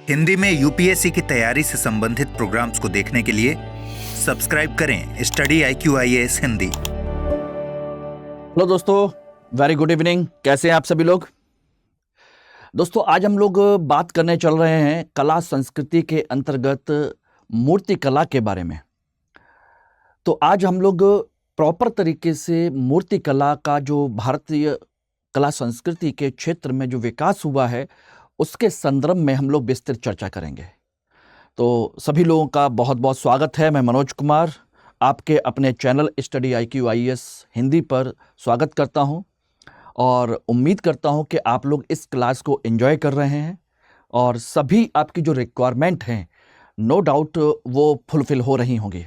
हिंदी में यूपीएससी की तैयारी से संबंधित प्रोग्राम्स को देखने के लिए सब्सक्राइब करें study IQ IAS Hindi. Hello दोस्तों, वेरी गुड इवनिंग। कैसे हैं आप सभी लोग? दोस्तों, आज हम लोग बात करने चल रहे हैं कला संस्कृति के अंतर्गत मूर्ति कला के बारे में। तो आज हम लोग प्रॉपर तरीके से मूर्ति कला का जो भारतीय कला संस्कृति के क्षेत्र में जो विकास हुआ है उसके संदर्भ में हम लोग विस्तृत चर्चा करेंगे। तो सभी लोगों का बहुत बहुत स्वागत है। मैं मनोज कुमार आपके अपने channel study IQ IAS Hindi पर स्वागत करता हूं और उम्मीद करता हूं कि आप लोग इस क्लास को एंजॉय कर रहे हैं और सभी आपकी जो रिक्वायरमेंट हैं नो डाउट वो फुलफिल हो रही होंगी।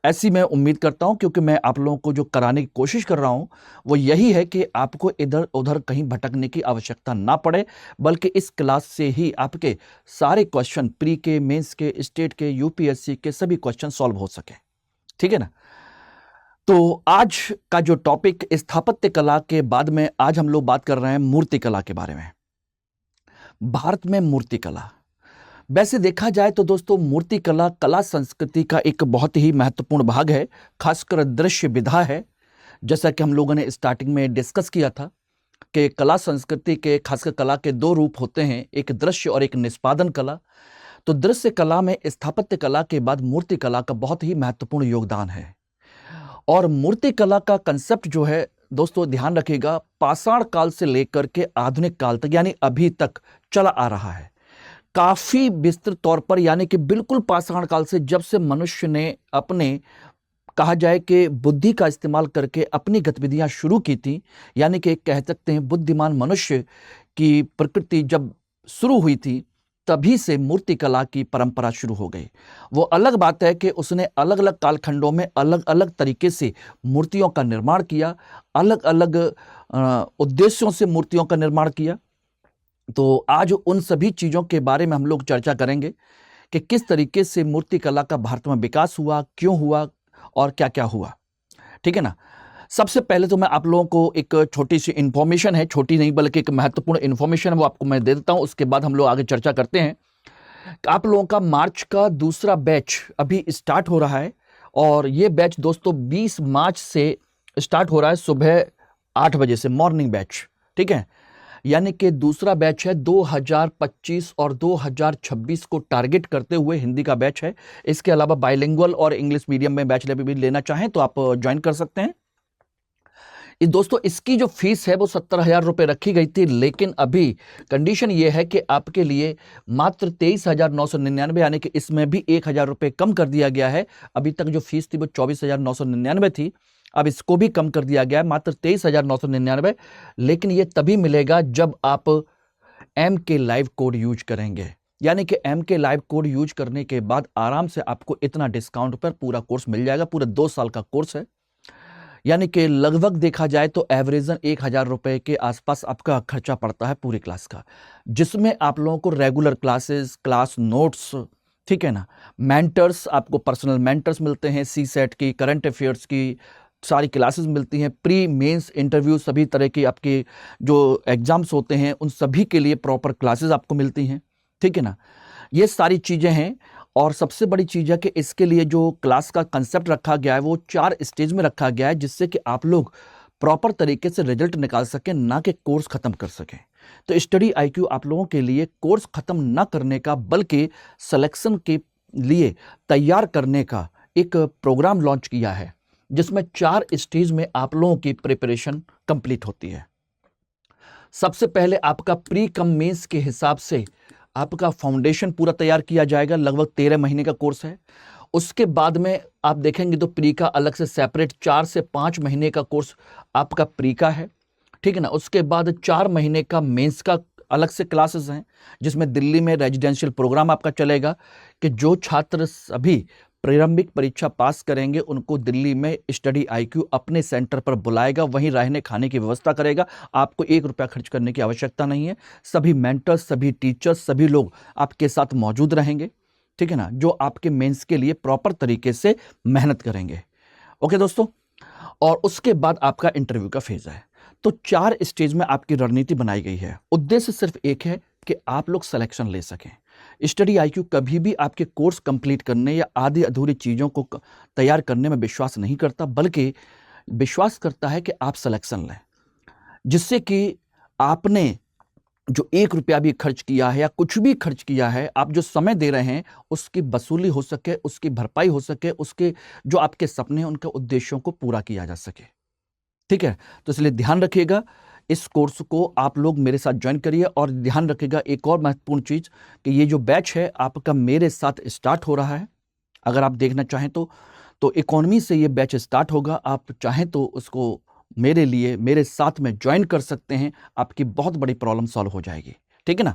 ऐसी मैं उम्मीद करता हूं, क्योंकि मैं आप लोगों को जो कराने की कोशिश कर रहा हूं वो यही है कि आपको इधर उधर कहीं भटकने की आवश्यकता ना पड़े, बल्कि इस क्लास से ही आपके सारे क्वेश्चन प्री के, मेंस के, स्टेट के, यूपीएससी के सभी क्वेश्चन सॉल्व हो सके। ठीक है ना? तो आज का जो टॉपिक स्थापत्य कला के बाद में आज हम लोग बात कर रहे हैं मूर्ति कला के बारे में। भारत में मूर्ति कला, वैसे देखा जाए तो दोस्तों मूर्ति कला कला संस्कृति का एक बहुत ही महत्वपूर्ण भाग है, खासकर दृश्य विधा है। जैसा कि हम लोगों ने स्टार्टिंग में डिस्कस किया था कि कला संस्कृति के खासकर कला के दो रूप होते हैं, एक दृश्य और एक निष्पादन कला। तो दृश्य कला में स्थापत्य कला के बाद मूर्ति कला का बहुत ही महत्वपूर्ण योगदान है। और मूर्ति कला का कंसेप्ट जो है दोस्तों, ध्यान रखिएगा, पाषाण काल से लेकर के आधुनिक काल तक यानी अभी तक चला आ रहा है। काफी विस्तृत तौर पर, यानी कि बिल्कुल पाषाण काल से, जब से मनुष्य ने अपने कहा जाए कि बुद्धि का इस्तेमाल करके अपनी गतिविधियां शुरू की थी, यानी कि कह सकते हैं बुद्धिमान मनुष्य की प्रकृति जब शुरू हुई थी तभी से मूर्ति कला की परंपरा शुरू हो गई। वो अलग बात है कि उसने अलग अलग कालखंडों में अलग अलग तरीके से मूर्तियों का निर्माण किया, अलग अलग उद्देश्यों से मूर्तियों का निर्माण किया। तो आज उन सभी चीज़ों के बारे में हम लोग चर्चा करेंगे कि किस तरीके से मूर्ति कला का भारत में विकास हुआ, क्यों हुआ और क्या क्या हुआ। ठीक है ना? सबसे पहले तो मैं आप लोगों को एक छोटी सी इन्फॉर्मेशन है, छोटी नहीं बल्कि एक महत्वपूर्ण इन्फॉर्मेशन है, वो आपको मैं दे देता हूं। उसके बाद हम लोग आगे चर्चा करते हैं। आप लोगों का मार्च का दूसरा बैच अभी स्टार्ट हो रहा है और ये बैच दोस्तों 20 मार्च से स्टार्ट हो रहा है, सुबह 8 बजे से, मॉर्निंग बैच। ठीक है? यानी कि दूसरा बैच है 2025 और 2026 को टारगेट करते हुए हिंदी का बैच है। इसके अलावा बाइलिंगुअल और इंग्लिश मीडियम में बैच भी लेना चाहें तो आप ज्वाइन कर सकते हैं। दोस्तों इसकी जो फीस है वो 70,000 रुपये रखी गई थी, लेकिन अभी कंडीशन ये है कि आपके लिए मात्र 23,999, यानी कि इसमें भी 1,000 रुपये कम कर दिया गया है। अभी तक जो फीस थी वो 24,999 थी, अब इसको भी कम कर दिया गया है, मात्र 23,999। लेकिन ये तभी मिलेगा जब आप MK लाइव कोड यूज करेंगे, यानी कि MK लाइव कोड यूज करने के बाद आराम से आपको इतना डिस्काउंट पर पूरा कोर्स मिल जाएगा। पूरा 2 साल का कोर्स है, यानी कि लगभग देखा जाए तो एवरेजन 1,000 रुपये के आसपास आपका खर्चा पड़ता है पूरी क्लास का, जिसमें आप लोगों को रेगुलर क्लासेस, क्लास नोट्स, ठीक है ना, मेंटर्स, आपको पर्सनल मेंटर्स मिलते हैं, CSET की, करंट अफेयर्स की सारी क्लासेस मिलती हैं, प्री मेंस इंटरव्यू, सभी तरह की आपके जो एग्जाम्स होते हैं उन सभी के लिए प्रॉपर क्लासेस आपको मिलती हैं। ठीक है ना? ये सारी चीज़ें हैं। और सबसे बड़ी चीज़ है कि इसके लिए जो क्लास का कंसेप्ट रखा गया है वो 4 स्टेज में रखा गया है, जिससे कि आप लोग प्रॉपर तरीके से रिजल्ट निकाल सकें, ना कि कोर्स खत्म कर सकें। तो स्टडी IQ आप लोगों के लिए कोर्स खत्म ना करने का बल्कि सिलेक्शन के लिए तैयार करने का एक प्रोग्राम लॉन्च किया है, जिसमें 4 स्टेज में आप लोगों की प्रिपरेशन कंप्लीट होती है। सबसे पहले आपका प्री कम मेंस के हिसाब से आपका फाउंडेशन पूरा तैयार किया जाएगा, लगभग 13 महीने का कोर्स है। उसके बाद में आप देखेंगे तो प्री का अलग से सेपरेट 4 से 5 महीने का कोर्स आपका प्री का है। ठीक है ना? उसके बाद 4 महीने का मेंस का अलग से क्लासेस हैं, जिसमें दिल्ली में रेजिडेंशियल प्रोग्राम आपका चलेगा कि जो छात्र सभी प्रारंभिक परीक्षा पास करेंगे उनको दिल्ली में स्टडी IQ अपने सेंटर पर बुलाएगा, वहीं रहने खाने की व्यवस्था करेगा। आपको 1 रुपया खर्च करने की आवश्यकता नहीं है। सभी मेंटर्स, सभी टीचर्स, सभी लोग आपके साथ मौजूद रहेंगे। ठीक है ना? जो आपके मेंस के लिए प्रॉपर तरीके से मेहनत करेंगे। ओके दोस्तों, और उसके बाद आपका इंटरव्यू का फेज है। तो 4 स्टेज में आपकी रणनीति बनाई गई है। उद्देश्य सिर्फ एक है कि आप लोग सिलेक्शन ले सकें। स्टडी आईक्यू कभी भी आपके कोर्स कंप्लीट करने या आधी अधूरी चीज़ों को तैयार करने में विश्वास नहीं करता, बल्कि विश्वास करता है कि आप सिलेक्शन लें, जिससे कि आपने जो 1 रुपया भी खर्च किया है या कुछ भी खर्च किया है, आप जो समय दे रहे हैं, उसकी वसूली हो सके, उसकी भरपाई हो सके, उसके जो आपके सपने हैं, उनके उद्देश्यों को पूरा किया जा सके। ठीक है? तो इसलिए ध्यान रखिएगा, इस कोर्स को आप लोग मेरे साथ ज्वाइन करिए। और ध्यान रखिएगा एक और महत्वपूर्ण चीज़ कि ये जो बैच है आपका मेरे साथ स्टार्ट हो रहा है। अगर आप देखना चाहें तो इकोनॉमी से ये बैच स्टार्ट होगा। आप चाहें तो उसको मेरे लिए मेरे साथ में ज्वाइन कर सकते हैं, आपकी बहुत बड़ी प्रॉब्लम सॉल्व हो जाएगी। ठीक है ना?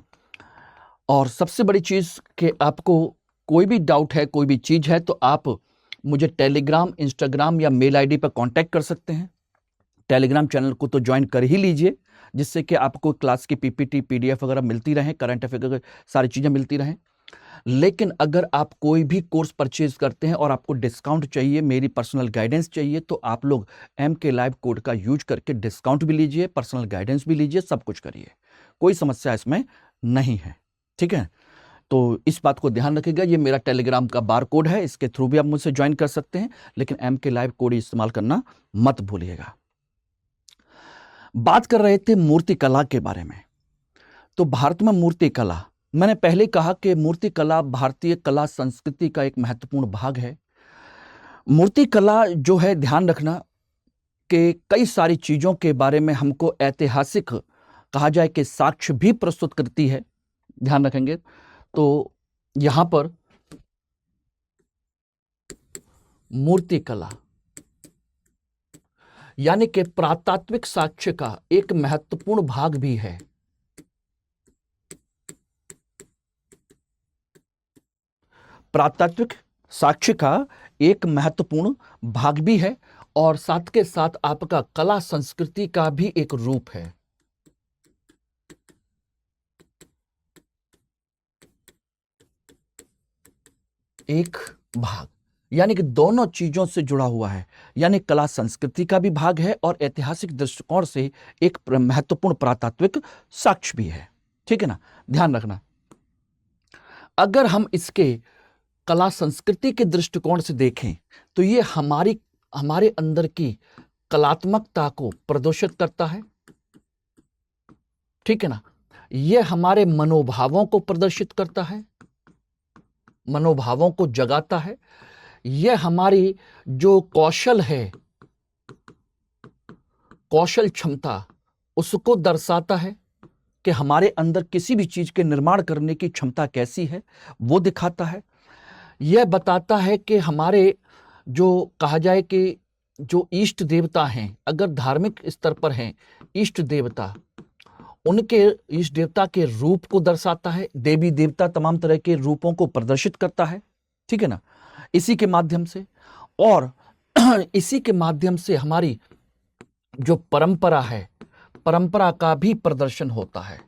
और सबसे बड़ी चीज़ कि आपको कोई भी डाउट है, कोई भी चीज़ है, तो आप मुझे टेलीग्राम, इंस्टाग्राम या मेल आईडी पर कांटेक्ट कर सकते हैं। टेलीग्राम चैनल को तो ज्वाइन कर ही लीजिए, जिससे कि आपको क्लास की पीपीटी, पीडीएफ वगैरह मिलती रहें, करंट अफेयर वगैरह सारी चीज़ें मिलती रहें। लेकिन अगर आप कोई भी कोर्स परचेज करते हैं और आपको डिस्काउंट चाहिए, मेरी पर्सनल गाइडेंस चाहिए, तो आप लोग MK लाइव कोड का यूज करके डिस्काउंट भी लीजिए, पर्सनल गाइडेंस भी लीजिए, सब कुछ करिए, कोई समस्या इसमें नहीं है। ठीक है? तो इस बात को ध्यान रखिएगा, ये मेरा टेलीग्राम का बार कोड है, इसके थ्रू भी आप मुझसे ज्वाइन कर सकते हैं, लेकिन MK लाइव कोड इस्तेमाल करना मत भूलिएगा। बात कर रहे थे मूर्ति कला के बारे में। तो भारत में मूर्ति कला, मैंने पहले कहा कि मूर्ति कला भारतीय कला संस्कृति का एक महत्वपूर्ण भाग है। मूर्ति कला जो है, ध्यान रखना कि कई सारी चीज़ों के बारे में हमको ऐतिहासिक कहा जाए कि साक्ष्य भी प्रस्तुत करती है। ध्यान रखेंगे तो यहाँ पर मूर्ति कला यानी कि पुरातात्विक साक्ष्य का एक महत्वपूर्ण भाग भी है। पुरातात्विक साक्ष्य का एक महत्वपूर्ण भाग भी है और साथ के साथ आपका कला संस्कृति का भी एक रूप है। एक भाग यानी कि दोनों चीजों से जुड़ा हुआ है, यानी कला संस्कृति का भी भाग है और ऐतिहासिक दृष्टिकोण से एक महत्वपूर्ण पुरातात्विक साक्ष्य भी है। ठीक है ना? ध्यान रखना, अगर हम इसके कला संस्कृति के दृष्टिकोण से देखें तो ये हमारे अंदर की कलात्मकता को प्रदर्शित करता है। ठीक है ना? ये हमारे मनोभावों को प्रदर्शित करता है, मनोभावों को जगाता है। यह हमारी जो कौशल है, कौशल क्षमता, उसको दर्शाता है कि हमारे अंदर किसी भी चीज के निर्माण करने की क्षमता कैसी है, वो दिखाता है। यह बताता है कि हमारे जो कहा जाए कि जो इष्ट देवता हैं, अगर धार्मिक स्तर पर हैं इष्ट देवता, उनके इष्ट देवता के रूप को दर्शाता है। देवी देवता तमाम तरह के रूपों को प्रदर्शित करता है। ठीक है ना? इसी के माध्यम से और इसी के माध्यम से हमारी जो परंपरा है, परंपरा का भी प्रदर्शन होता है,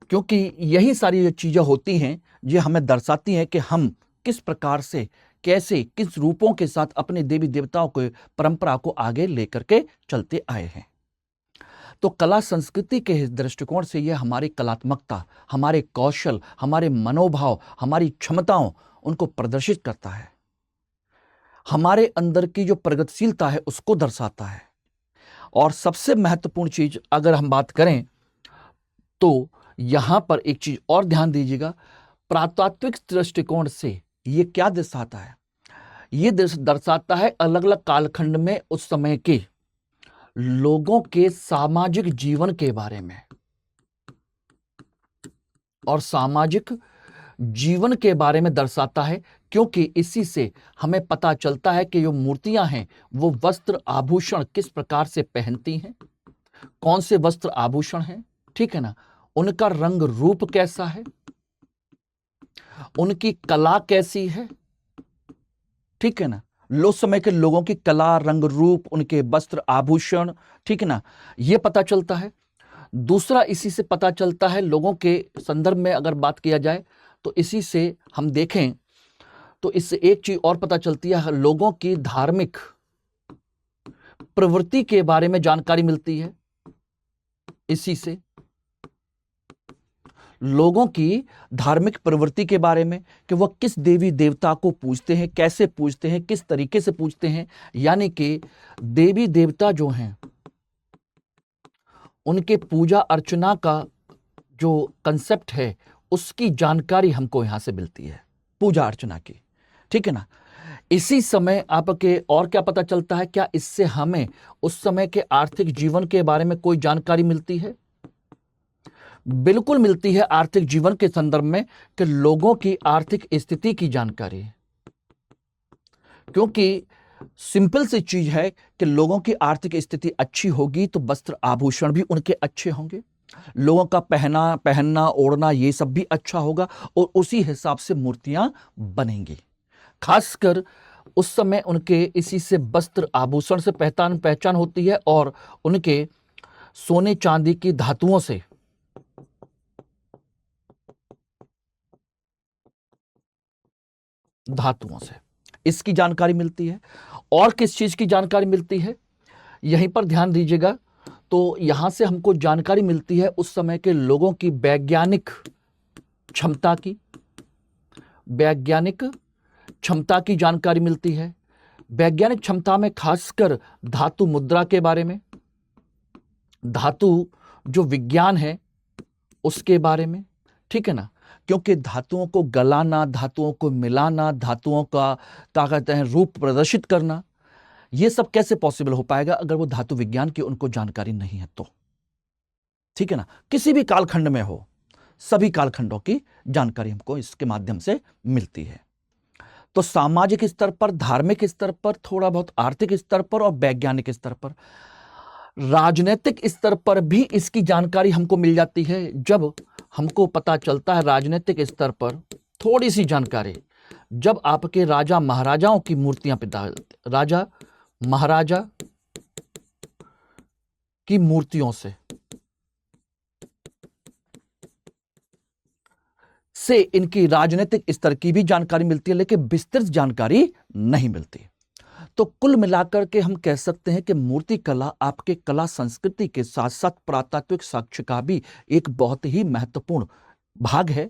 क्योंकि यही सारी जो चीजें होती हैं ये हमें दर्शाती हैं कि हम किस प्रकार से, कैसे, किस रूपों के साथ अपने देवी देवताओं के परंपरा को आगे लेकर के चलते आए हैं। तो कला संस्कृति के दृष्टिकोण से यह हमारी कलात्मकता, हमारे कौशल, हमारे मनोभाव, हमारी क्षमताओं, उनको प्रदर्शित करता है। हमारे अंदर की जो प्रगतिशीलता है उसको दर्शाता है। और सबसे महत्वपूर्ण चीज अगर हम बात करें तो यहां पर एक चीज और ध्यान दीजिएगा, पुरातात्विक दृष्टिकोण से ये क्या दर्शाता है? ये दर्शाता है अलग अलग कालखंड में उस समय के लोगों के सामाजिक जीवन के बारे में, और सामाजिक जीवन के बारे में दर्शाता है, क्योंकि इसी से हमें पता चलता है कि जो मूर्तियां हैं वो वस्त्र आभूषण किस प्रकार से पहनती हैं, कौन से वस्त्र आभूषण हैं। ठीक है ना? उनका रंग रूप कैसा है, उनकी कला कैसी है। ठीक है ना? लो समय के लोगों की कला, रंग रूप, उनके वस्त्र आभूषण, ठीक है ना, ये पता चलता है। दूसरा इसी से पता चलता है, लोगों के संदर्भ में अगर बात किया जाए तो इसी से हम देखें तो इससे एक चीज और पता चलती है, लोगों की धार्मिक प्रवृत्ति के बारे में जानकारी मिलती है। इसी से लोगों की धार्मिक प्रवृत्ति के बारे में कि वह किस देवी देवता को पूजते हैं, कैसे पूजते हैं, किस तरीके से पूजते हैं। यानी कि देवी देवता जो हैं उनके पूजा अर्चना का जो कंसेप्ट है उसकी जानकारी हमको यहां से मिलती है, पूजा अर्चना की। ठीक है ना। इसी समय आपके और क्या पता चलता है, क्या इससे हमें उस समय के आर्थिक जीवन के बारे में कोई जानकारी मिलती है? बिल्कुल मिलती है, आर्थिक जीवन के संदर्भ में कि लोगों की आर्थिक स्थिति की जानकारी। क्योंकि सिंपल सी चीज है कि लोगों की आर्थिक स्थिति अच्छी होगी तो वस्त्र आभूषण भी उनके अच्छे होंगे, लोगों का पहनना ओढ़ना ये सब भी अच्छा होगा और उसी हिसाब से मूर्तियां बनेंगी। खासकर उस समय उनके इसी से वस्त्र आभूषण से पहचान होती है और उनके सोने चांदी की धातुओं से इसकी जानकारी मिलती है। और किस चीज की जानकारी मिलती है, यहीं पर ध्यान दीजिएगा। तो यहां से हमको जानकारी मिलती है उस समय के लोगों की वैज्ञानिक क्षमता की जानकारी मिलती है। वैज्ञानिक क्षमता में खासकर धातु मुद्रा के बारे में, धातु जो विज्ञान है उसके बारे में। ठीक है ना। क्योंकि धातुओं को गलाना, धातुओं को मिलाना, धातुओं का क्या कहते हैं रूप प्रदर्शित करना, यह सब कैसे पॉसिबल हो पाएगा अगर वो धातु विज्ञान की उनको जानकारी नहीं है तो। ठीक है ना। किसी भी कालखंड में हो, सभी कालखंडों की जानकारी हमको इसके माध्यम से मिलती है। तो सामाजिक स्तर पर, धार्मिक स्तर पर, थोड़ा बहुत आर्थिक स्तर पर और वैज्ञानिक स्तर पर, राजनीतिक स्तर पर भी इसकी जानकारी हमको मिल जाती है। जब हमको पता चलता है राजनीतिक स्तर पर थोड़ी सी जानकारी, जब आपके राजा महाराजाओं की मूर्तियां राजा महाराजा की मूर्तियों से इनकी राजनीतिक स्तर की भी जानकारी मिलती है, लेकिन विस्तृत जानकारी नहीं मिलती। तो कुल मिलाकर के हम कह सकते हैं कि मूर्ति कला आपके कला संस्कृति के साथ साथ पुरातात्विक साक्ष्य का भी एक बहुत ही महत्वपूर्ण भाग है,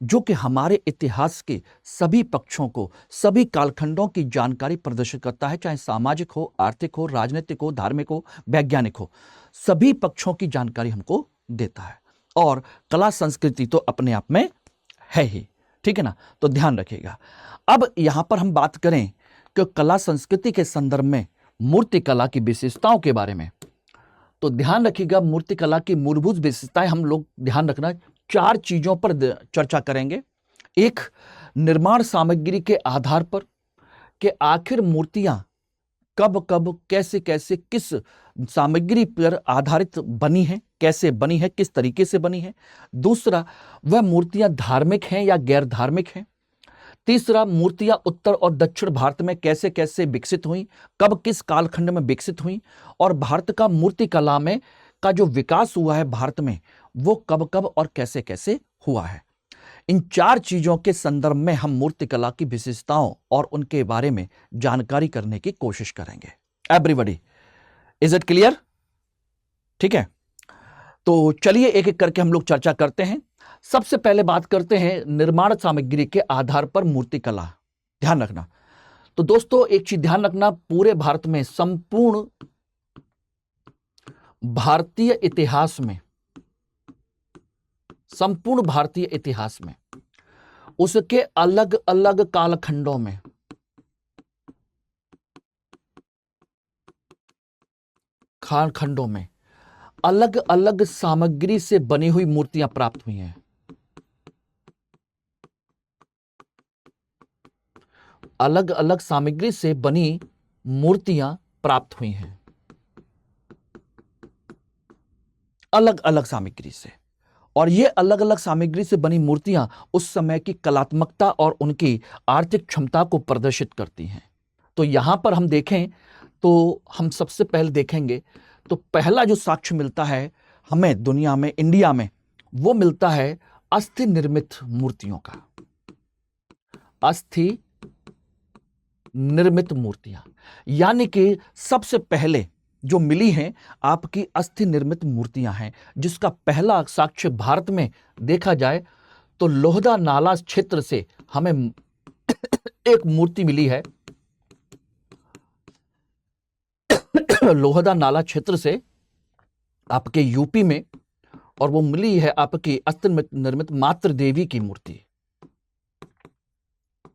जो कि हमारे इतिहास के सभी पक्षों को, सभी कालखंडों की जानकारी प्रदर्शित करता है, चाहे सामाजिक हो, आर्थिक हो, राजनीतिक हो, धार्मिक हो, वैज्ञानिक हो, सभी पक्षों की जानकारी हमको देता है। और कला संस्कृति तो अपने आप में है ही। ठीक है ना। तो ध्यान रखिएगा। अब यहां पर हम बात करें कि कला संस्कृति के संदर्भ में मूर्ति कला की विशेषताओं के बारे में, तो ध्यान रखिएगा मूर्ति कला की मूलभूत विशेषताएं हम लोग ध्यान रखना 4 चीजों पर चर्चा करेंगे। एक, निर्माण सामग्री के आधार पर कि आखिर मूर्तियां कब कब कैसे कैसे किस सामग्री पर आधारित बनी है, कैसे बनी है, किस तरीके से बनी है। दूसरा, वह मूर्तियां धार्मिक हैं या गैर धार्मिक हैं। तीसरा, मूर्तियां उत्तर और दक्षिण भारत में कैसे कैसे विकसित हुई, कब किस कालखंड में विकसित हुई, और भारत का मूर्ति कला में का जो विकास हुआ है भारत में, वो कब कब और कैसे कैसे हुआ है। इन 4 चीजों के संदर्भ में हम मूर्ति कला की विशेषताओं और उनके बारे में जानकारी करने की कोशिश करेंगे। Everybody, is it clear? ठीक है। तो चलिए एक एक करके हम लोग चर्चा करते हैं। सबसे पहले बात करते हैं निर्माण सामग्री के आधार पर मूर्ति कला। ध्यान रखना। तो दोस्तों एक चीज ध्यान रखना, पूरे भारत में, संपूर्ण भारतीय इतिहास में उसके अलग अलग कालखंडों में अलग अलग सामग्री से बनी हुई मूर्तियां प्राप्त हुई हैं। अलग अलग सामग्री से बनी मूर्तियां प्राप्त हुई हैं, अलग अलग सामग्री से। और ये अलग अलग सामग्री से बनी मूर्तियां उस समय की कलात्मकता और उनकी आर्थिक क्षमता को प्रदर्शित करती हैं। तो यहां पर हम देखें तो हम सबसे पहले देखेंगे तो पहला जो साक्ष्य मिलता है हमें दुनिया में, इंडिया में, वो मिलता है अस्थि निर्मित मूर्तियों का। अस्थि निर्मित मूर्तियां, यानी कि सबसे पहले जो मिली हैं आपकी अस्थि निर्मित मूर्तियां हैं, जिसका पहला साक्ष्य भारत में देखा जाए तो लोहदा नाला क्षेत्र से हमें एक मूर्ति मिली है। लोहदा नाला क्षेत्र से आपके यूपी में, और वो मिली है आपकी अस्थि निर्मित मातृ देवी की मूर्ति,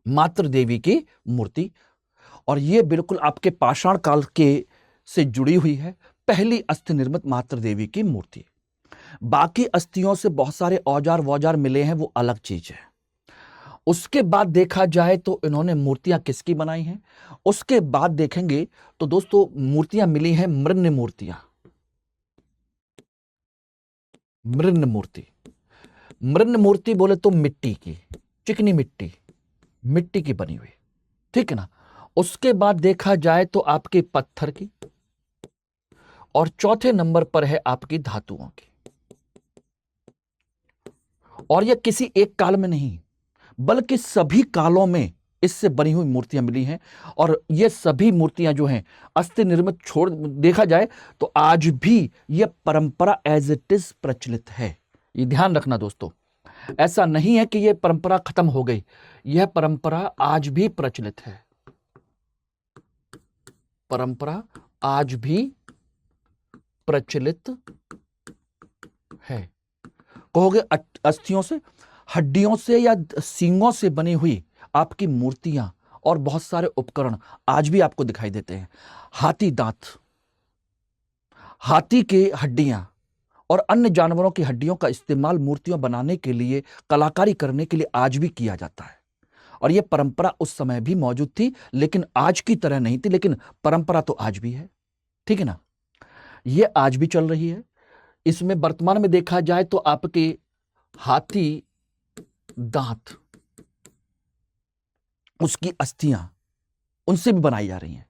मातृ देवी की मूर्ति। और ये बिल्कुल आपके पाषाण काल के से जुड़ी हुई है, पहली अस्थि निर्मित मातृ देवी की मूर्ति। बाकी अस्थियों से बहुत सारे औजार वौजार मिले हैं, वो अलग चीज है। उसके बाद देखा जाए तो इन्होंने मूर्तियां किसकी बनाई हैं, उसके बाद देखेंगे तो दोस्तों मूर्तियां मिली हैं मृण्मय मूर्तियां। मृण्मय मूर्ति, मृण्मय मूर्ति बोले तो मिट्टी की, चिकनी मिट्टी की बनी हुई, ठीक है ना। उसके बाद देखा जाए तो आपके पत्थर की, और चौथे नंबर पर है आपकी धातुओं की। और यह किसी एक काल में नहीं बल्कि सभी कालों में इससे बनी हुई मूर्तियां मिली हैं। और ये सभी मूर्तियां जो हैं अस्थि निर्मित छोड़ देखा जाए तो आज भी यह परंपरा एज इट इज प्रचलित है। ये ध्यान रखना दोस्तों, ऐसा नहीं है कि यह परंपरा खत्म हो गई, यह परंपरा आज भी प्रचलित है। परंपरा आज भी प्रचलित है। कहोगे अस्थियों से, हड्डियों से या सींगों से बनी हुई आपकी मूर्तियां और बहुत सारे उपकरण आज भी आपको दिखाई देते हैं। हाथी दांत, हाथी की हड्डियां और अन्य जानवरों की हड्डियों का इस्तेमाल मूर्तियां बनाने के लिए, कलाकारी करने के लिए आज भी किया जाता है। और यह परंपरा उस समय भी मौजूद थी, लेकिन आज की तरह नहीं थी, लेकिन परंपरा तो आज भी है, ठीक है ना। यह आज भी चल रही है। इसमें वर्तमान में देखा जाए तो आपके हाथी दांत, उसकी अस्थियां, उनसे भी बनाई जा रही हैं।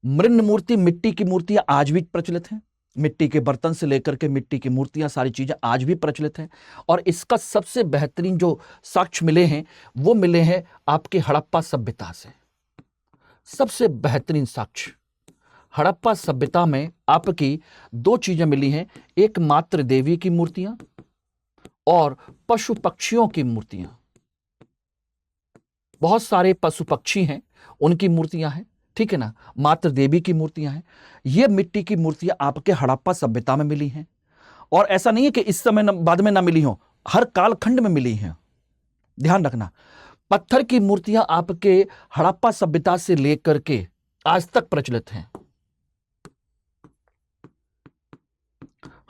मृण्मय मूर्ति, मिट्टी की मूर्तियां आज भी प्रचलित हैं। मिट्टी के बर्तन से लेकर के मिट्टी की मूर्तियां, सारी चीजें आज भी प्रचलित हैं। और इसका सबसे बेहतरीन जो साक्ष्य मिले हैं वो मिले हैं आपके हड़प्पा सभ्यता से। सबसे बेहतरीन साक्ष्य हड़प्पा सभ्यता में आपकी दो चीजें मिली हैं, एक मातृ देवी की मूर्तियां और पशु पक्षियों की मूर्तियां। बहुत सारे पशु पक्षी हैं, उनकी मूर्तियां हैं, ठीक है ना। मातृ देवी की मूर्तियां हैं। ये मिट्टी की मूर्तियां आपके हड़प्पा सभ्यता में मिली हैं। और ऐसा नहीं है कि इस समय बाद में ना मिली हो, हर कालखंड में मिली हैं। ध्यान रखना, पत्थर की मूर्तियां आपके हड़प्पा सभ्यता से लेकर के आज तक प्रचलित हैं।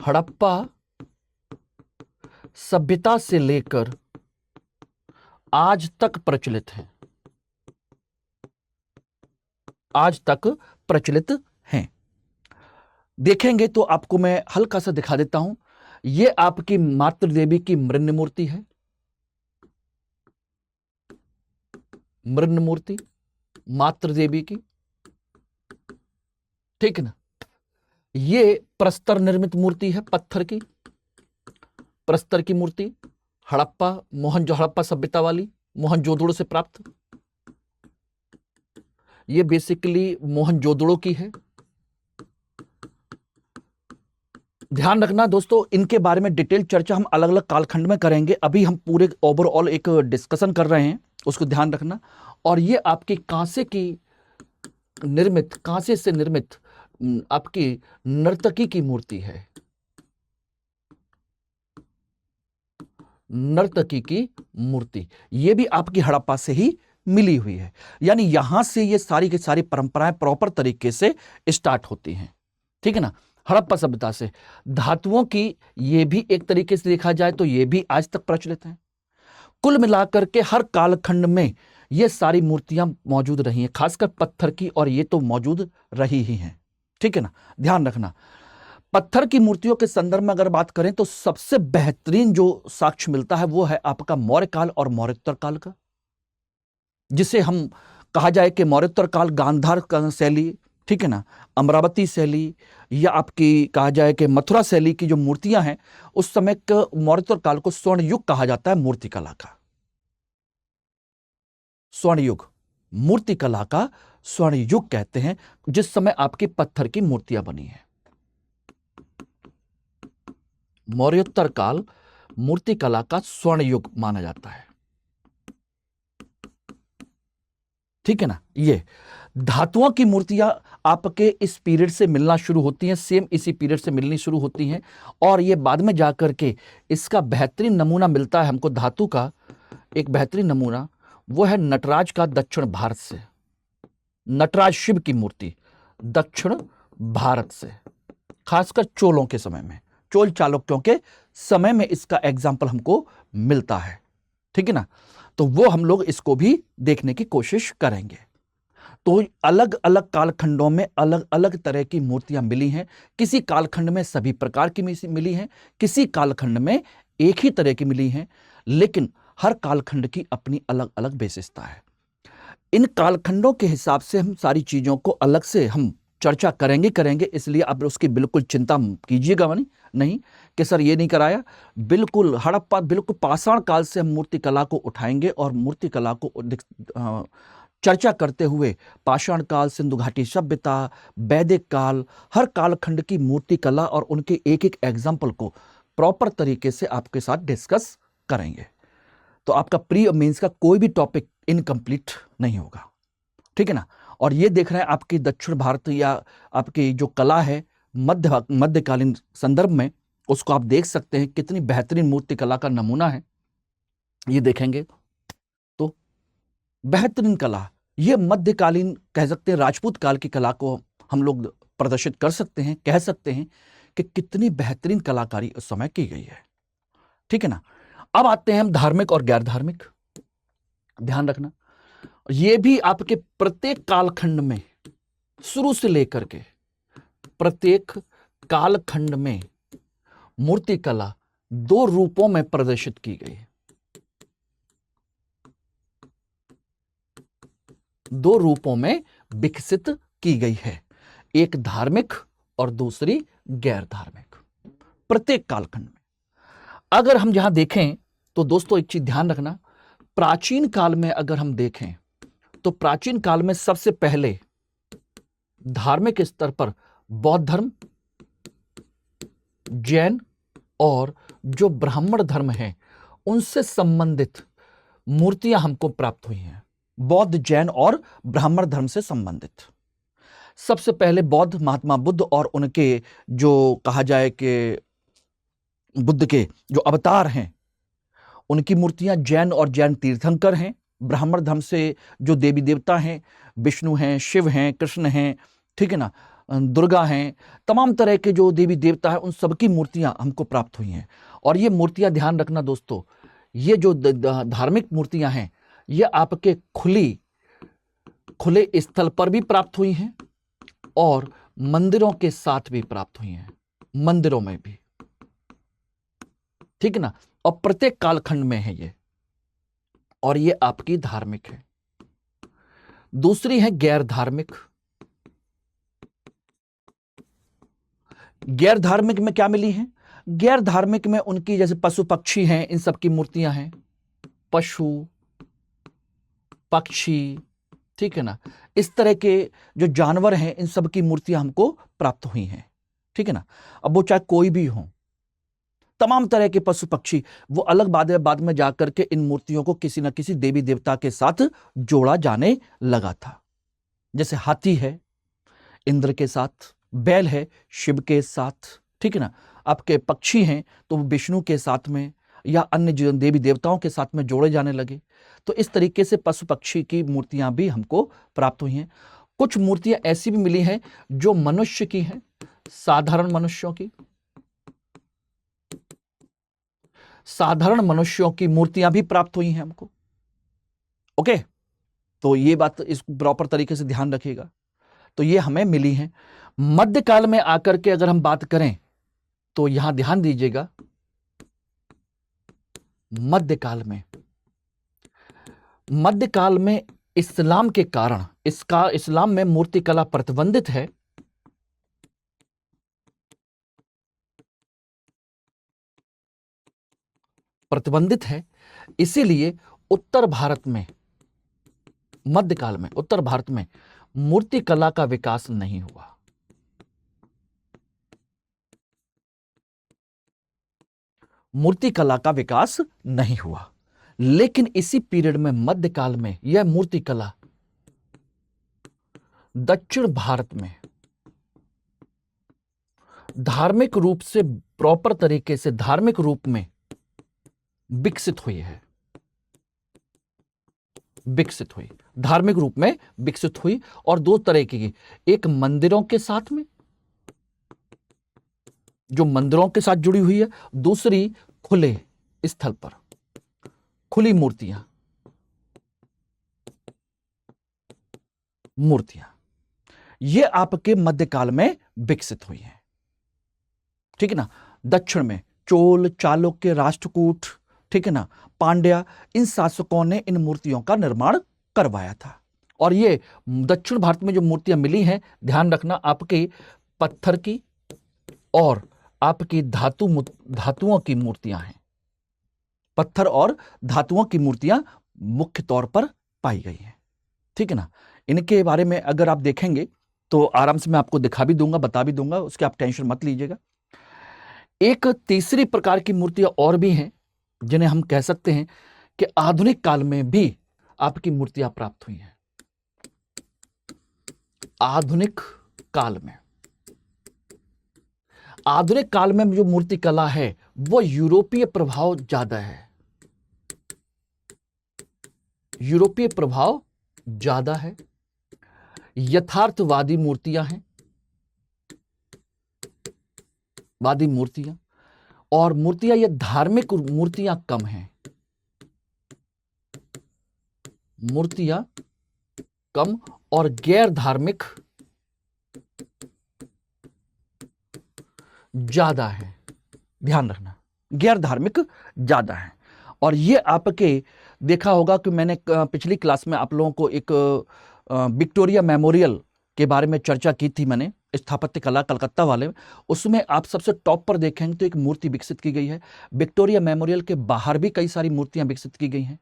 हड़प्पा सभ्यता से लेकर आज तक प्रचलित है, आज तक प्रचलित हैं। देखेंगे तो आपको मैं हल्का सा दिखा देता हूं। यह आपकी मातृ देवी की मृण्मय मूर्ति है, मृण्मय मूर्ति मातृ देवी की, ठीक है ना। यह प्रस्तर निर्मित मूर्ति है, पत्थर की प्रस्तर की मूर्ति, हड़प्पा हड़प्पा सभ्यता वाली, मोहनजोदड़ो से प्राप्त। ये बेसिकली मोहनजोदड़ो की है। ध्यान रखना दोस्तों, इनके बारे में डिटेल चर्चा हम अलग अलग कालखंड में करेंगे। अभी हम पूरे ओवरऑल एक डिस्कशन कर रहे हैं, उसको ध्यान रखना। और ये आपकी कांसे की निर्मित, कांसे से निर्मित आपकी नर्तकी की मूर्ति है, नर्तकी की मूर्ति। ये भी आपकी हड़प्पा से ही मिली हुई है। यानी यहां से ये सारी की सारी परंपराएं प्रॉपर तरीके से स्टार्ट होती हैं, ठीक है ना, हड़प्पा सभ्यता से। धातुओं की ये भी एक तरीके से देखा जाए तो ये भी आज तक प्रचलित हैं। कुल मिलाकर के हर कालखंड में ये सारी मूर्तियां मौजूद रही हैं, खासकर पत्थर की, और ये तो मौजूद रही ही हैं, ठीक है ना। ध्यान रखना, पत्थर की मूर्तियों के संदर्भ में अगर बात करें तो सबसे बेहतरीन जो साक्ष्य मिलता है वो है आपका मौर्य काल और मौर्योत्तर काल का, जिसे हम कहा जाए कि मौर्योत्तर काल गांधार शैली, ठीक है ना, अमरावती शैली, या आपकी कहा जाए कि मथुरा शैली की जो मूर्तियां हैं, उस समय के मौर्योत्तर काल को स्वर्ण युग कहा जाता है। मूर्तिकला का स्वर्ण युग, मूर्तिकला का स्वर्ण युग कहते हैं, जिस समय आपकी पत्थर की मूर्तियां बनी हैं। मौर्योत्तर काल मूर्तिकला का स्वर्ण युग माना जाता है। ठीक है ना। ये धातुओं की मूर्तियां आपके इस पीरियड से मिलना शुरू होती हैं, सेम इसी पीरियड से मिलनी शुरू होती हैं, और ये बाद में जाकर के इसका बेहतरीन नमूना मिलता है हमको धातु का। एक बेहतरीन नमूना वो है नटराज का दक्षिण भारत से। नटराज शिव की मूर्ति दक्षिण भारत से, खासकर चोलों के समय में, चोल चालुक्यों के समय में इसका एग्जाम्पल हमको मिलता है। ठीक है ना। तो वो हम लोग इसको भी देखने की कोशिश करेंगे। तो अलग अलग कालखंडों में अलग अलग तरह की मूर्तियां मिली हैं। किसी कालखंड में सभी प्रकार की मिली हैं, किसी कालखंड में एक ही तरह की मिली हैं, लेकिन हर कालखंड की अपनी अलग अलग विशेषता है। इन कालखंडों के हिसाब से हम सारी चीजों को अलग से हम चर्चा करेंगे, इसलिए आप उसकी बिल्कुल चिंता कीजिएगा नहीं कि सर ये नहीं कराया। बिल्कुल हड़प्पा, बिल्कुल पाषाण काल से हम मूर्तिकला को उठाएंगे और मूर्तिकला को चर्चा करते हुए पाषाण काल, सिंधु घाटी सभ्यता, वैदिक काल, हर कालखंड की मूर्तिकला और उनके एक एक एग्जाम्पल को प्रॉपर तरीके से आपके साथ डिस्कस करेंगे। तो आपका प्री और मेंस का कोई भी टॉपिक इनकम्प्लीट नहीं होगा। ठीक है ना। और ये देख रहे हैं आपकी दक्षिण भारत या आपकी जो कला है मध्यकालीन संदर्भ में, उसको आप देख सकते हैं कितनी बेहतरीन मूर्ति कला का नमूना है। ये देखेंगे तो बेहतरीन कला, ये मध्यकालीन कह सकते हैं, राजपूत काल की कला को हम लोग प्रदर्शित कर सकते हैं, कह सकते हैं कि कितनी बेहतरीन कलाकारी उस समय की गई है। ठीक है ना। अब आते हैं हम धार्मिक और गैर धार्मिक। ध्यान रखना, ये भी आपके प्रत्येक कालखंड में, शुरू से लेकर के प्रत्येक कालखंड में मूर्तिकला दो रूपों में प्रदर्शित की गई है। दो रूपों में विकसित की गई है, एक धार्मिक और दूसरी गैर धार्मिक, प्रत्येक कालखंड में। अगर हम यहां देखें तो दोस्तों एक चीज ध्यान रखना, प्राचीन काल में अगर हम देखें तो प्राचीन काल में सबसे पहले धार्मिक स्तर पर बौद्ध धर्म, जैन और जो ब्राह्मण धर्म है उनसे संबंधित मूर्तियां हमको प्राप्त हुई हैं। बौद्ध, जैन और ब्राह्मण धर्म से संबंधित सबसे पहले बौद्ध, महात्मा बुद्ध और उनके जो कहा जाए कि बुद्ध के जो अवतार हैं उनकी मूर्तियां, जैन और जैन तीर्थंकर हैं। ब्राह्मण धर्म से जो देवी देवता हैं, विष्णु हैं, शिव हैं, कृष्ण हैं, ठीक है ना, दुर्गा हैं, तमाम तरह के जो देवी देवता हैं उन सबकी मूर्तियां हमको प्राप्त हुई हैं। और ये मूर्तियां ध्यान रखना दोस्तों, ये जो धार्मिक मूर्तियां हैं ये आपके खुले स्थल पर भी प्राप्त हुई हैं और मंदिरों के साथ भी प्राप्त हुई हैं, मंदिरों में भी। ठीक है ना। और प्रत्येक कालखंड में है ये, और ये आपकी धार्मिक है। दूसरी है गैर धार्मिक। गैर धार्मिक में क्या मिली है? गैर धार्मिक में उनकी जैसे पशु पक्षी हैं, इन सब की मूर्तियां हैं, पशु पक्षी, ठीक है ना, इस तरह के जो जानवर हैं इन सब की मूर्तियां हमको प्राप्त हुई हैं। ठीक है ना। अब वो चाहे कोई भी हो, तमाम तरह के पशु पक्षी, वो अलग बात है, बाद में जाकर के इन मूर्तियों को किसी न किसी देवी देवता के साथ जोड़ा जाने लगा था। जैसे हाथी है इंद्र के साथ, बैल है शिव के साथ, ठीक है ना, आपके पक्षी हैं तो विष्णु के साथ में या अन्य देवी देवताओं के साथ में जोड़े जाने लगे। तो इस तरीके से पशु पक्षी की मूर्तियां भी हमको प्राप्त हुई हैं। कुछ मूर्तियां ऐसी भी मिली हैं जो मनुष्य की हैं, साधारण मनुष्यों की, साधारण मनुष्यों की मूर्तियां भी प्राप्त हुई हैं हमको। ओके, तो ये बात इस प्रॉपर तरीके से ध्यान रखिएगा। तो ये हमें मिली हैं। मध्यकाल में आकर के अगर हम बात करें तो यहां ध्यान दीजिएगा, मध्यकाल में इस्लाम के कारण, इस्लाम में मूर्तिकला प्रतिबंधित है। इसीलिए उत्तर भारत में, मध्यकाल में उत्तर भारत में मूर्तिकला का विकास नहीं हुआ। मूर्ति कला का विकास नहीं हुआ। लेकिन इसी पीरियड में, मध्यकाल में, यह मूर्ति कला दक्षिण भारत में धार्मिक रूप से, प्रॉपर तरीके से धार्मिक रूप में विकसित हुई है। विकसित हुई, धार्मिक रूप में विकसित हुई। और दो तरह की, एक मंदिरों के साथ में, जो मंदिरों के साथ जुड़ी हुई है, दूसरी खुले स्थल पर, खुली मूर्तियां। ये आपके मध्यकाल में विकसित हुई हैं, ठीक है ना। दक्षिण में चोल, चालुक्य, राष्ट्रकूट, ठीक है ना, पांड्या, इन शासकों ने इन मूर्तियों का निर्माण करवाया था। और ये दक्षिण भारत में जो मूर्तियां मिली हैं, ध्यान रखना, आपके पत्थर की और आपकी धातुओं की मूर्तियां हैं। पत्थर और धातुओं की मूर्तियां मुख्य तौर पर पाई गई हैं, ठीक है ना। इनके बारे में अगर आप देखेंगे तो आराम से मैं आपको दिखा भी दूंगा, बता भी दूंगा, उसके आप टेंशन मत लीजिएगा। एक तीसरी प्रकार की मूर्तियां और भी हैं, जिन्हें हम कह सकते हैं कि आधुनिक काल में भी आपकी मूर्तियां प्राप्त हुई हैं। आधुनिक काल में, आधुनिक काल में जो मूर्ति कला है वो यूरोपीय प्रभाव ज्यादा है। यूरोपीय प्रभाव ज्यादा है, यथार्थवादी मूर्तियां हैं, वादी मूर्तियां, और मूर्तियां, ये धार्मिक मूर्तियां कम हैं। मूर्तियां कम और गैर धार्मिक ज्यादा है। ध्यान रखना, गैर धार्मिक ज्यादा है। और ये आपके देखा होगा कि मैंने पिछली क्लास में आप लोगों को एक विक्टोरिया मेमोरियल के बारे में चर्चा की थी, मैंने स्थापत्य कला कलकत्ता वाले, उसमें आप सबसे टॉप पर देखेंगे तो एक मूर्ति विकसित की गई है। विक्टोरिया मेमोरियल के बाहर भी कई सारी मूर्तियां विकसित की गई हैं।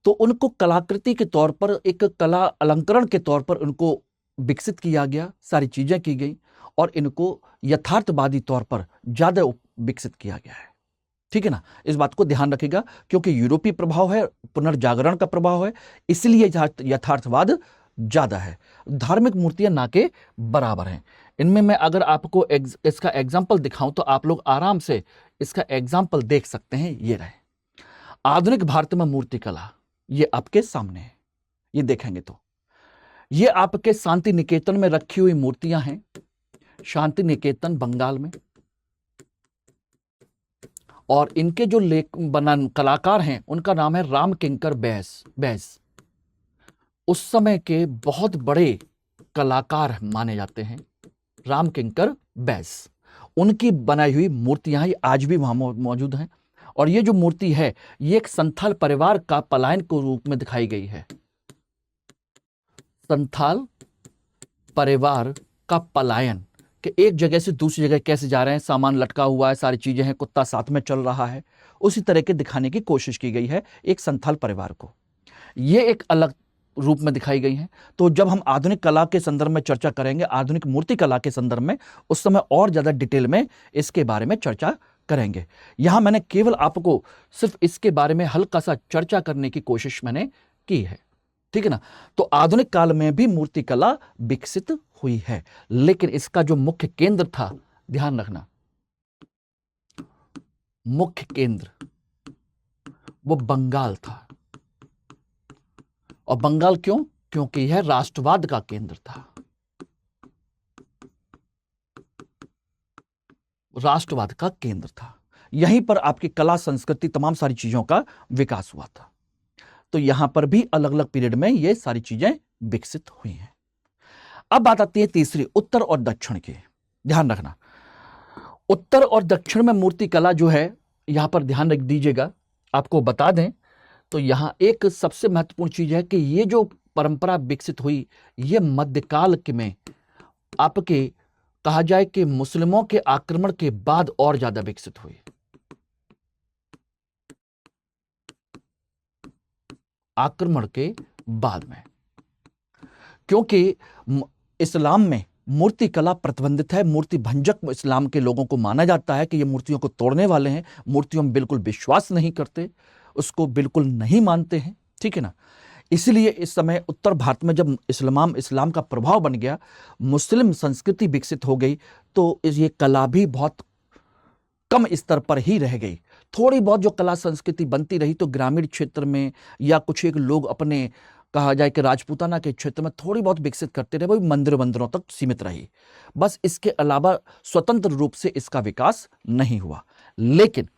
तो उनको कलाकृति के तौर पर, एक कला अलंकरण के तौर पर उनको विकसित किया गया, सारी चीजें की गई, और इनको यथार्थवादी तौर पर ज्यादा विकसित किया गया है, ठीक है ना। इस बात को ध्यान रखिएगा, क्योंकि यूरोपीय प्रभाव है, पुनर्जागरण का प्रभाव है, इसलिए यथार्थवाद ज्यादा है। धार्मिक मूर्तियां ना के बराबर हैं। इनमें मैं अगर आपको इसका एग्जाम्पल दिखाऊं तो आप लोग आराम से इसका एग्जाम्पल देख सकते हैं। ये रहे आधुनिक भारत में मूर्ति कला, ये आपके सामने है। ये देखेंगे तो ये आपके शांति निकेतन में रखी हुई मूर्तियां हैं। शांति निकेतन बंगाल में, और इनके जो कलाकार हैं उनका नाम है राम किंकर बैस। उस समय के बहुत बड़े कलाकार माने जाते हैं राम किंकर बैस। उनकी बनाई हुई मूर्तियां आज भी वहां मौजूद हैं। और ये जो मूर्ति है, ये एक संथाल परिवार का पलायन के रूप में दिखाई गई है। संथाल परिवार का पलायन, कि एक जगह से दूसरी जगह कैसे जा रहे हैं, सामान लटका हुआ है, सारी चीजें हैं, कुत्ता साथ में चल रहा है, उसी तरह के दिखाने की कोशिश की गई है एक संथाल परिवार को। ये एक अलग रूप में दिखाई गई है। तो जब हम आधुनिक कला के संदर्भ में चर्चा करेंगे, आधुनिक मूर्ति कला के संदर्भ में, उस समय और ज्यादा डिटेल में इसके बारे में चर्चा करेंगे। यहां मैंने केवल आपको सिर्फ इसके बारे में हल्का सा चर्चा करने की कोशिश मैंने की है, ठीक है ना। तो आधुनिक काल में भी मूर्ति कला विकसित हुई है, लेकिन इसका जो मुख्य केंद्र था, ध्यान रखना, मुख्य केंद्र वो बंगाल था। और बंगाल क्यों? क्योंकि यह राष्ट्रवाद का केंद्र था। राष्ट्रवाद का केंद्र था। यहीं पर आपकी कला, संस्कृति, तमाम सारी चीजों का विकास हुआ था। तो यहां पर भी अलग अलग पीरियड में ये सारी चीजें विकसित हुई हैं। अब बात आती है तीसरी, उत्तर और दक्षिण की। ध्यान रखना, उत्तर और दक्षिण में मूर्ति कला जो है, यहां पर ध्यान रख दीजिएगा। आपको बता दें तो यहां एक सबसे महत्वपूर्ण चीज है कि ये जो परंपरा विकसित हुई, ये मध्यकाल के में आपके कहा जाए कि मुस्लिमों के आक्रमण के बाद और ज्यादा विकसित हुई। आक्रमण के बाद में, क्योंकि इस्लाम में मूर्ति कला प्रतिबंधित है। मूर्ति भंजक इस्लाम के लोगों को माना जाता है कि ये मूर्तियों को तोड़ने वाले हैं, मूर्तियों में बिल्कुल विश्वास नहीं करते, उसको बिल्कुल नहीं मानते हैं, ठीक है ना। इसलिए इस समय उत्तर भारत में जब इस्लाम का प्रभाव बन गया, मुस्लिम संस्कृति विकसित हो गई, तो ये कला भी बहुत कम स्तर पर ही रह गई। थोड़ी बहुत जो कला संस्कृति बनती रही तो ग्रामीण क्षेत्र में या कुछ एक लोग अपने, कहा जाए कि राजपूताना के क्षेत्र में थोड़ी बहुत विकसित करते रहे, वही मंदिरों तक सीमित रही। बस इसके अलावा स्वतंत्र रूप से इसका विकास नहीं हुआ। लेकिन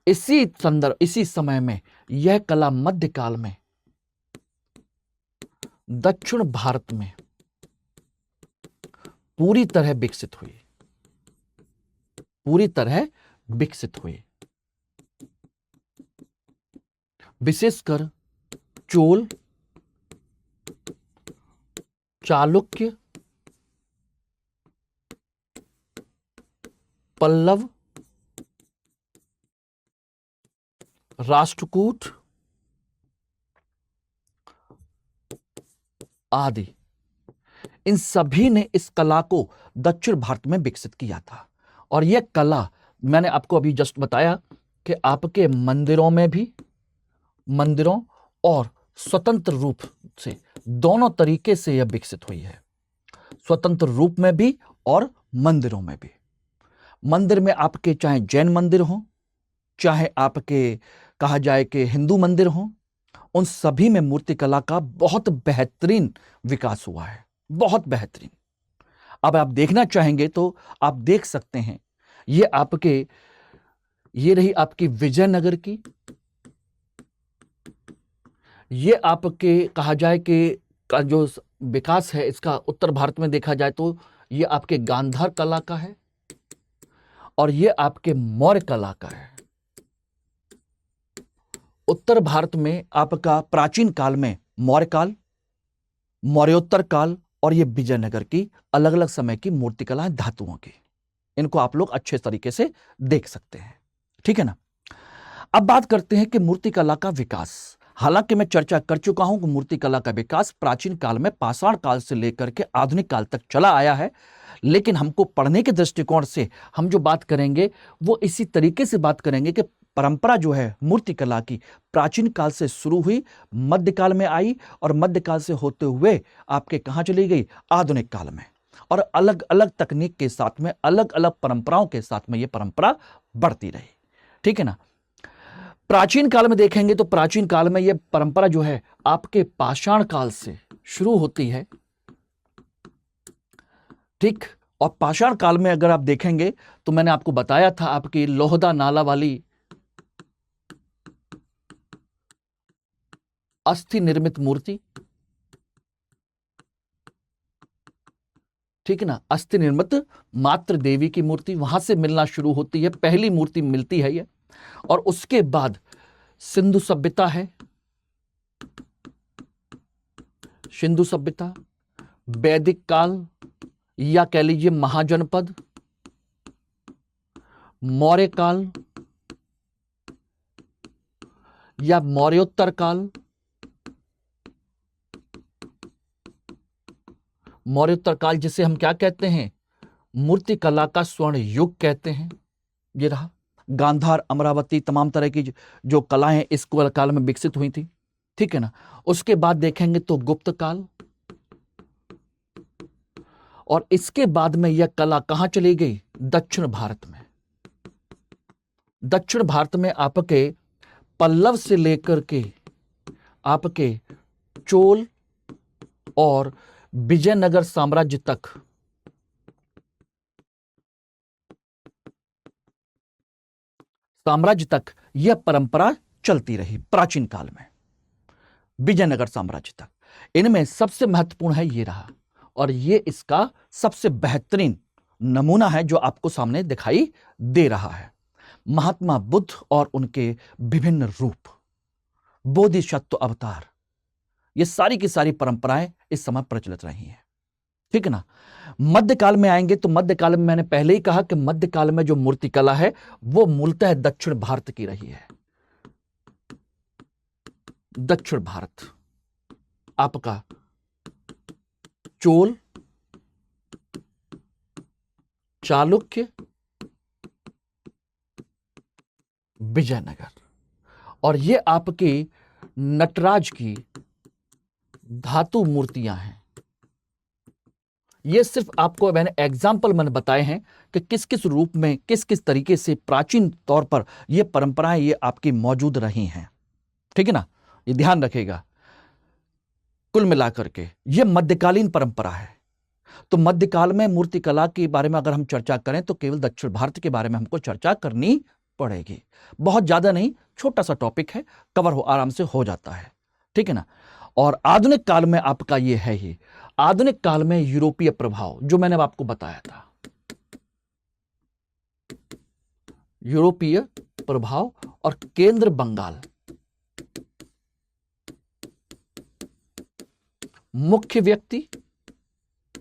इसी समय में यह कला मध्यकाल में दक्षिण भारत में पूरी तरह विकसित हुई, पूरी तरह विकसित हुई। विशेषकर चोल, चालुक्य, पल्लव, राष्ट्रकूट आदि, इन सभी ने इस कला को दक्षिण भारत में विकसित किया था। और यह कला मैंने आपको अभी जस्ट बताया कि आपके मंदिरों और स्वतंत्र रूप से, दोनों तरीके से यह विकसित हुई है, स्वतंत्र रूप में भी और मंदिरों में भी। मंदिर में आपके चाहे जैन मंदिर हो, चाहे आपके कहा जाए कि हिंदू मंदिर हो, उन सभी में मूर्तिकला का बहुत बेहतरीन विकास हुआ है, बहुत बेहतरीन। अब आप देखना चाहेंगे तो आप देख सकते हैं, ये रही आपकी विजयनगर की, ये आपके कहा जाए कि का जो विकास है इसका उत्तर भारत में देखा जाए तो ये आपके गांधार कला का है और ये आपके मौर्य कला का है। उत्तर भारत में आपका प्राचीन काल में मौर्य काल, मौर्योत्तर काल और ये विजयनगर की अलग अलग समय की मूर्तिकला धातुओं की, इनको आप लोग अच्छे तरीके से देख सकते हैं, ठीक है ना। अब बात करते हैं कि मूर्तिकला का विकास। हालांकि मैं चर्चा कर चुका हूं कि मूर्तिकला का विकास प्राचीन काल में पाषाण काल से लेकर के आधुनिक काल तक चला आया है, लेकिन हमको पढ़ने के दृष्टिकोण से हम जो बात करेंगे वो इसी तरीके से बात करेंगे कि परंपरा जो है मूर्तिकला की प्राचीन काल से शुरू हुई, मध्यकाल में आई और मध्यकाल से होते हुए आपके कहां चली गई, आधुनिक काल में। और अलग अलग तकनीक के साथ में, अलग अलग परंपराओं के साथ में यह परंपरा बढ़ती रही, ठीक है ना। प्राचीन काल में देखेंगे तो प्राचीन काल में यह परंपरा जो है आपके पाषाण काल से शुरू होती है, ठीक। और पाषाण काल में अगर आप देखेंगे तो मैंने आपको बताया था आपकी लोहदा नाला वाली अस्थि निर्मित मूर्ति, ठीक है ना, अस्थि निर्मित मातृ देवी की मूर्ति वहां से मिलना शुरू होती है, पहली मूर्ति मिलती है ये। और उसके बाद सिंधु सभ्यता है, सिंधु सभ्यता, वैदिक काल या कह लीजिए महाजनपद, मौर्य काल या मौर्योत्तर काल, मौर्योत्तर काल जिसे हम क्या कहते हैं, मूर्तिकला का स्वर्ण युग कहते हैं। ये रहा गांधार, अमरावती, तमाम तरह की जो कलाएं इस काल में विकसित हुई थी, ठीक है ना। उसके बाद देखेंगे तो गुप्त काल, और इसके बाद में यह कला कहां चली गई, दक्षिण भारत में। दक्षिण भारत में आपके पल्लव से लेकर के आपके चोल और विजयनगर साम्राज्य तक यह परंपरा चलती रही प्राचीन काल में, विजयनगर साम्राज्य तक। इनमें सबसे महत्वपूर्ण है ये रहा, और ये इसका सबसे बेहतरीन नमूना है जो आपको सामने दिखाई दे रहा है। महात्मा बुद्ध और उनके विभिन्न रूप, बोधिसत्व अवतार, ये सारी की सारी परंपराएं इस समय प्रचलित रही हैं, ठीक है ना। मध्यकाल में आएंगे तो मध्यकाल में मैंने पहले ही कहा कि मध्यकाल में जो मूर्तिकला है वो मूलतः दक्षिण भारत की रही है। दक्षिण भारत आपका चोल, चालुक्य, विजयनगर। और ये आपकी नटराज की धातु मूर्तियां हैं। ये सिर्फ आपको मैंने एग्जाम्पल बताए हैं कि किस किस रूप में, किस किस तरीके से प्राचीन तौर पर ये परंपराएं ये आपकी मौजूद रही हैं। ठीक है ना, ये ध्यान रखिएगा। कुल मिलाकर के ये मध्यकालीन परंपरा है। तो मध्यकाल में मूर्तिकला के बारे में अगर हम चर्चा करें तो केवल दक्षिण भारत के बारे में हमको चर्चा करनी पड़ेगी। बहुत ज्यादा नहीं, छोटा सा टॉपिक है, कवर हो आराम से हो जाता है। ठीक है ना। और आधुनिक काल में आपका ये है ही, आधुनिक काल में यूरोपीय प्रभाव जो मैंने अब आपको बताया था, यूरोपीय प्रभाव और केंद्र बंगाल। मुख्य व्यक्ति,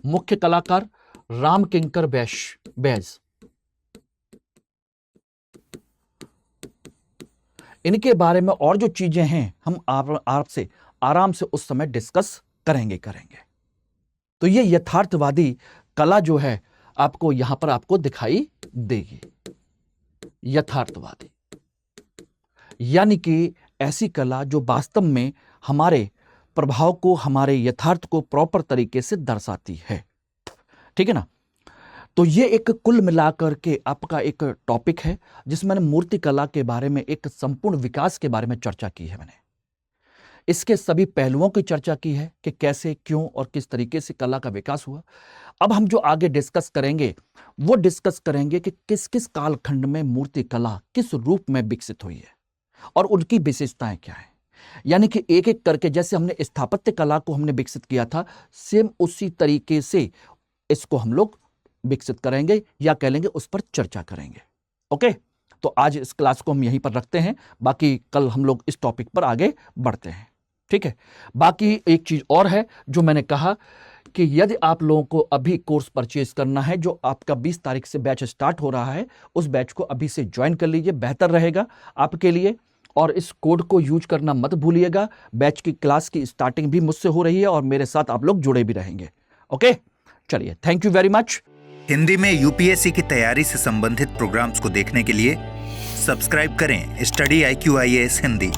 मुख्य कलाकार रामकिंकर बैज। इनके बारे में और जो चीजें हैं हम आपसे आराम से उस समय डिस्कस करेंगे। तो ये यथार्थवादी कला जो है आपको यहां पर आपको दिखाई देगी। यथार्थवादी यानी कि ऐसी कला जो वास्तव में हमारे प्रभाव को, हमारे यथार्थ को प्रॉपर तरीके से दर्शाती है। ठीक है ना। तो ये एक कुल मिलाकर के आपका एक टॉपिक है जिसमें मैंने मूर्तिकला के बारे में एक संपूर्ण विकास के बारे में चर्चा की है। मैंने इसके सभी पहलुओं की चर्चा की है कि कैसे, क्यों और किस तरीके से कला का विकास हुआ। अब हम जो आगे डिस्कस करेंगे वो डिस्कस करेंगे कि किस किस कालखंड में मूर्तिकला किस रूप में विकसित हुई है और उनकी विशेषताएं क्या है। यानी कि एक एक करके, जैसे हमने स्थापत्य कला को हमने विकसित किया था, सेम उसी तरीके से इसको हम लोग विकसित करेंगे या कह लेंगे उस पर चर्चा करेंगे। ओके, तो आज इस क्लास को हम यहीं पर रखते हैं, बाकी कल हम लोग इस टॉपिक पर आगे बढ़ते हैं। ठीक है। बाकी एक चीज और है जो मैंने कहा कि यदि आप लोगों को अभी कोर्स परचेज करना है, जो आपका 20 तारीख से बैच स्टार्ट हो रहा है, उस बैच को अभी से ज्वाइन कर लीजिए, बेहतर रहेगा आपके लिए। और इस कोड को यूज करना मत भूलिएगा। बैच की क्लास की स्टार्टिंग भी मुझसे हो रही है और मेरे साथ आप लोग जुड़े भी रहेंगे। ओके, चलिए, thank you very much. Hindi में यूपीएससी की तैयारी से संबंधित प्रोग्राम्स को देखने के लिए सब्सक्राइब करें स्टडी IQ IAS हिंदी।